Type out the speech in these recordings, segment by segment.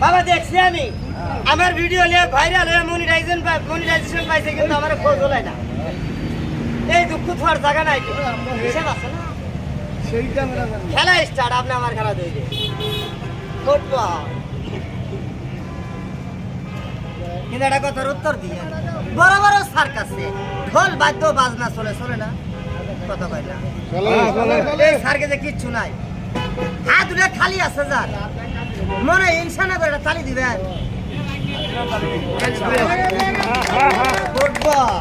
বাবা দেখছি আমি আমার ভিডিও নিয়ে ভাইরাল হয়ে মনিটাইজেশন পাইছে, কিন্তু আমার খোঁজ হলো না। এই দুঃখ থার জায়গা নাই, হিসাব আছে না? খেলা স্টার্ট, আপনি আমার খেলা দিয়ে ফুটবল। কিন্তু একটা কথার উত্তর দিয়ে বড় বড় সার্কাসে ঢোল বাদ্য বাজনা চলে না, কথা কয় না? এই সার্কাসে কিচ্ছু নাই, হাত দুটো খালি আছে যার মনে ইনসানা করে তালি দিবেন। ফুটবল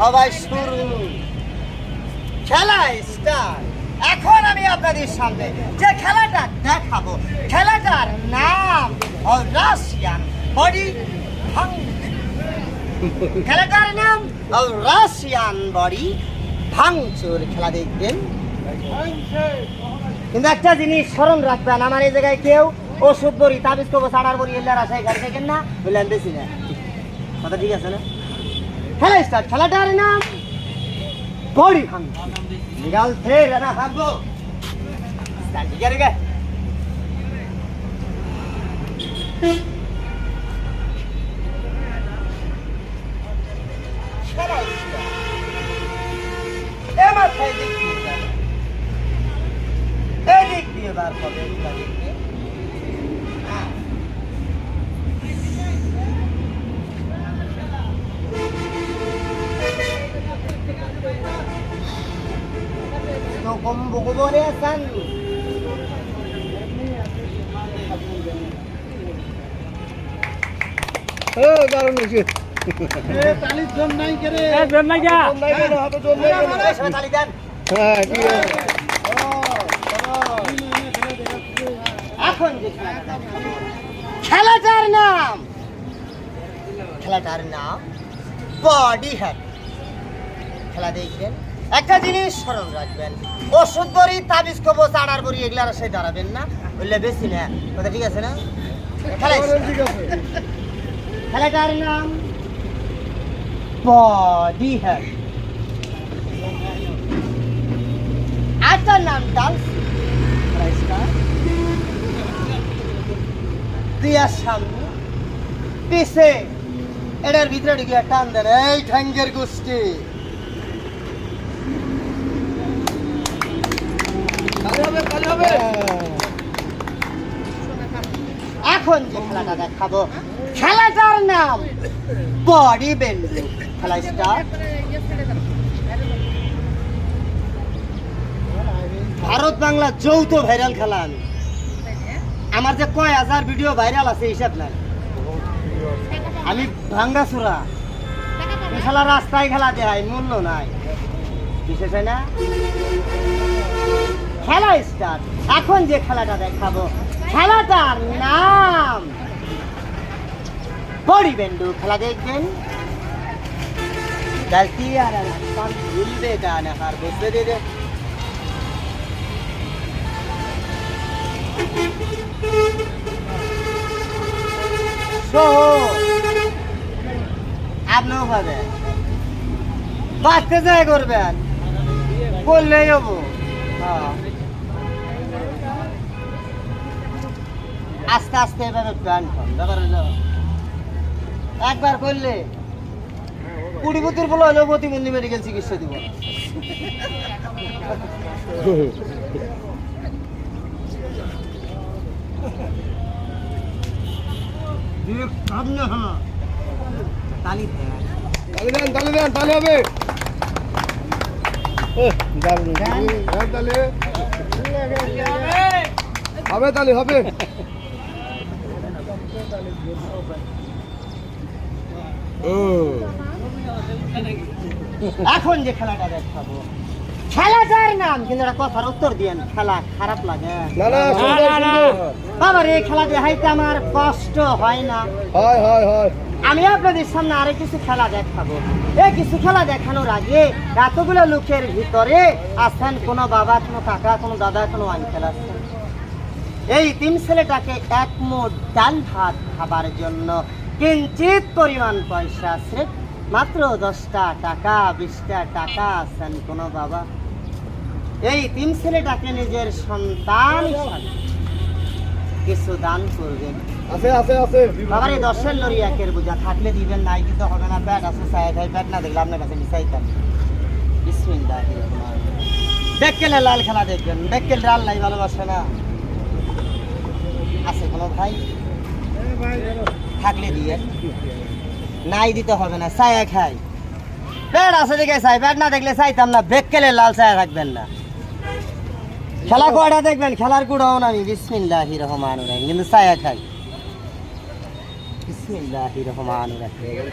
সবাই শুরু, খেলা স্টার্ট। এখন আমি আপনাদের সামনে যে খেলাটা দেখাবো, খেলাটার নাম রাশিয়ান বডি খেলাটার নাম রাশিয়ান বডি ভাঙচুর। খেলা দেখবেন, কিন্তু একটা জিনিস স্মরণ রাখবেন, আমার এই জায়গায় কেউ ওষুধ বড়ি তাবিজ করবো ছাড়ার বড়ি এলার আশায় গাড়ি থাকেন না, বললেন বেশি না, কথা ঠিক আছে না? খেলা স্টার্ট, খেলাটার নাম বডি ভাঙচুর। নিগাল ফের না ভাববো ঠিক আছে। এদিক দিয়ে বার হবে, কম বকো বলে আছেন। দারুণ হয়েছে। তালির জোর নাই করে জোর নাই যা তালি দেন। হ্যাঁ ঠিক আছে। এখন যে খেলাটার নাম বডি হ্যাক। খেলা দেখবেন, একটা জিনিস স্মরণ রাখবেন, ওষুধ বড়ি তাবিজ কবো চাড়ার বড়ি এগুলার সে দাঁড়াবেন না, বললে বেশি না, কথা ঠিক আছে না? খেলাটার নাম বডি হ্যাক, আরেকটার নাম ডান্স। দিয়ার সামনে পিছে এটার ভিতরে ঢুকে টান দেন, এই ঠ্যাঙ্গের গোষ্ঠী। এখন যে খেলাটা দেখাবো, খেলাটার নাম বডি বিল্ডিং। খেলা স্টার্ট। ভারত বাংলা যৌথ ভাইরাল খেলা। আমার যে কয় হাজার ভিডিও ভাইরাল আছে হিসাব নাই। আমি ভাঙ্গাচুরা খেলা, রাস্তায় খেলা দেয়, মূল্য নাই, বিশেষ হয় না? খেলা স্টার্ট। এখন যে খেলাটা দেখাবো, খেলাটার নাম বডি বেন্ডু। খেলা দেখবেন, গলতি আর ভুলবে গান আর বুঝতে দে। আপনিও পাবেন, বাঁচতে যায় করবেন, করলেই হবো। আস্তে আস্তে এভাবে প্ল্যান কর, ব্যাপার হলো একবার করলে কুড়িপতির বলে হলেও প্রতিবন্ধী মেডিকেল চিকিৎসা দিব। তালি দেন, তালি হবে। হবে তালি হবে। এখন যে খেলাটা দেখাবো, খেলাটার নাম, কিন্তু একটা কথার উত্তর দিয়েন, খেলা খারাপ লাগে বাবার? এই খেলা দেখাইতে আমার কষ্ট হয় না? হয়। আমি আপনাদের সামনে আরো কিছু খেলা দেখাবো। এই কিছু খেলা দেখানোর আগে এতগুলো লোকের ভিতরে আছেন কোন বাবা, কোন কাকা, কোন দাদা, কোন আঙ্কেল আছেন। এই তিন ছেলেটাকে এক মুঠ ডাল ভাত খাবার জন্য কিঞ্চিত পরিমাণ পয়সা আছে, মাত্র 10টা টাকা 20টা টাকা আছেন কোন বাবা এই 3 ছেলেটাকে নিজের সন্তান হিসাবে কিছু দান করবেন আছে আছে আছে বাবার এই 10-এর লরি একের বোঝা থাকলে দিবেন নাই কিন্তু হবে না পেট আছে চাই খাই পেট না দেখলে আপনার কাছে বিচাইতাম বিসমিল্লাহির রহমানির রহিম দেখকেলে লাল খেলা দেখবেন দেখকেল লাল নাই ভালোবাসে না আছে কোনো ভাই থাকলে দিয়ে নাই দিতে হবে না চাই খাই পেট আছে দেখে চাই পেট না দেখলে চাইতাম না দেখকেলে লাল চাই থাকবেন না খেলা কয়টা দেখবেন খেলার কুড়াও না আমি বিসমিল্লাহির রহমানির রহিম কিন্তু চাই খাই বিসমিল্লাহির রহমানির রহিম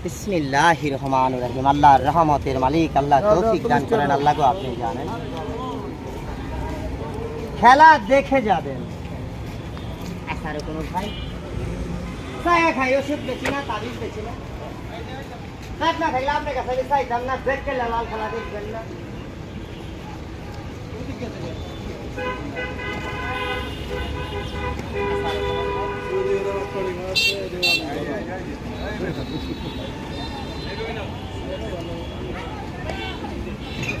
বিসমিল্লাহির রহমানির রহিম আল্লাহর রহমতের মালিক আল্লাহ তৌফিক দান করেন আল্লাহ গো আপনি জানেন খেলা দেখে যাবেন আসার কোনো ভাই চায়া খাই ওষুধ বেশি না তাবিজ বেশি না পেট না থাকলে আপনার কাছে আমি চাইতাম না দেখতে লাল খেলা দেখবেন না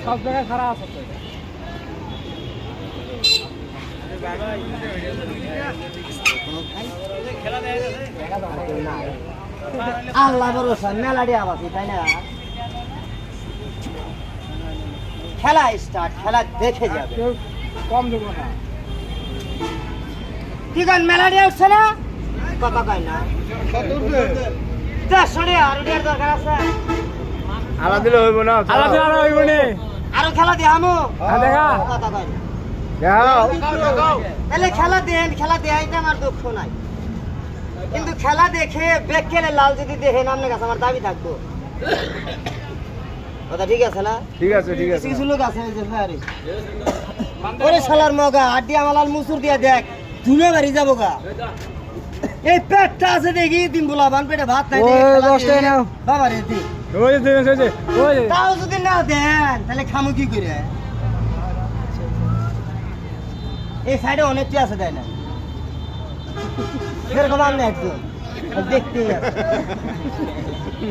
সব জায়গায় খারাপ আছে আল্লাহ ভরসা মেলাডি আবাসি তাই না খেলা স্টার্ট খেলা দেখে যাবে কম দেবো না কি কন মেলাডি উঠছে না কথা কয় না কত উঠবে 150 আর ওটার দরকার আছে আলা দিলে হইব না আলাদা আর হইব নি আরো খেলা দেখামো দেখা কথা কয় না যাও তাহলে খেলা দেন খেলা দেখাইতে আমার দুঃখ নাই কিন্তু খেলা দেখে বেগ খেলে লাল যদি দেখেন আপনার কাছে আমার দাবি থাকবো কথা ঠিক আছে না ঠিক আছে ঠিক আছে কিছু লোক আছে এই যে আরে ওরে শালার মগা আড্ডি আমালাল মুসুর দিয়া দেখ ধুলে বাড়ি যাবো গা এই পেটটা আছে দেখি দিন গোলাবান পেটে ভাত নাই দেখি খেলা 10 টাকা নাও। বাবা রে দি ওই যে ওই যে তাও যদি না দেন তাহলে খামু কি করে এই সাইডে অনেকটি আছে তাই না এরকম আমি একজন দেখতেই আছে